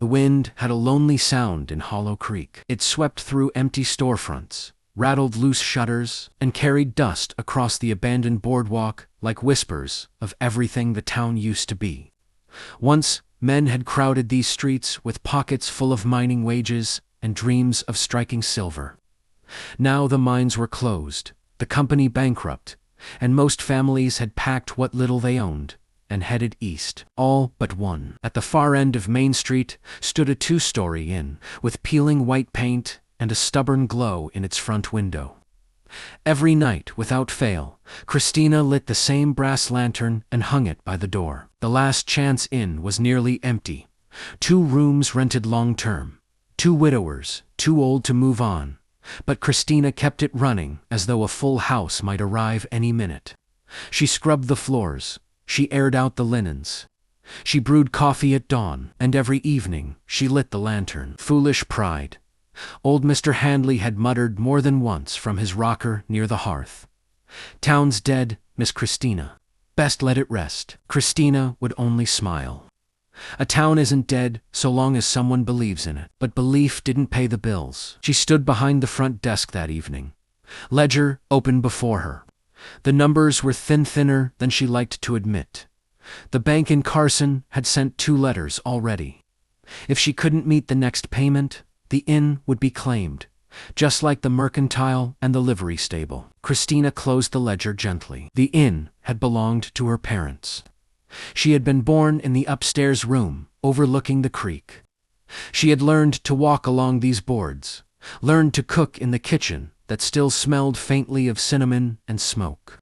The wind had a lonely sound in Hollow Creek. It swept through empty storefronts, rattled loose shutters, and carried dust across the abandoned boardwalk like whispers of everything the town used to be. Once, men had crowded these streets with pockets full of mining wages and dreams of striking silver. Now the mines were closed, the company bankrupt, and most families had packed what little they owned and headed east. All but one. At the far end of Main Street stood a two-story inn with peeling white paint and a stubborn glow in its front window. Every night, without fail, Cristina lit the same brass lantern and hung it by the door. The Last Chance Inn was nearly empty. 2 rooms rented long-term. 2 widowers, too old to move on. But Cristina kept it running as though a full house might arrive any minute. She scrubbed the floors. She aired out the linens. She brewed coffee at dawn, and every evening she lit the lantern. Foolish pride. Old Mr. Handley had muttered more than once from his rocker near the hearth. "Town's dead, Miss Cristina. Best let it rest." Cristina would only smile. A town isn't dead so long as someone believes in it. But belief didn't pay the bills. She stood behind the front desk that evening. Ledger open before her. The numbers were thinner than she liked to admit. The bank in Carson had sent 2 letters already. If she couldn't meet the next payment, the inn would be claimed, just like the mercantile and the livery stable. Cristina closed the ledger gently. The inn had belonged to her parents. She had been born in the upstairs room, overlooking the creek. She had learned to walk along these boards, learned to cook in the kitchen that still smelled faintly of cinnamon and smoke.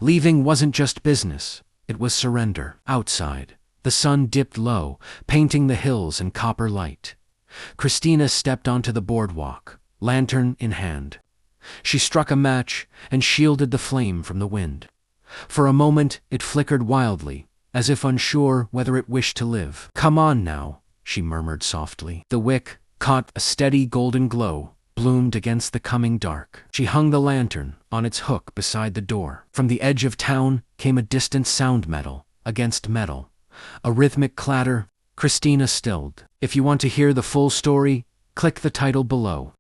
Leaving wasn't just business, it was surrender. Outside, the sun dipped low, painting the hills in copper light. Cristina stepped onto the boardwalk, lantern in hand. She struck a match and shielded the flame from the wind. For a moment it flickered wildly, as if unsure whether it wished to live. "Come on now," she murmured softly. The wick caught a steady golden glow, bloomed against the coming dark. She hung the lantern on its hook beside the door. From the edge of town came a distant sound, metal against metal, a rhythmic clatter. Cristina stilled. If you want to hear the full story, click the title below.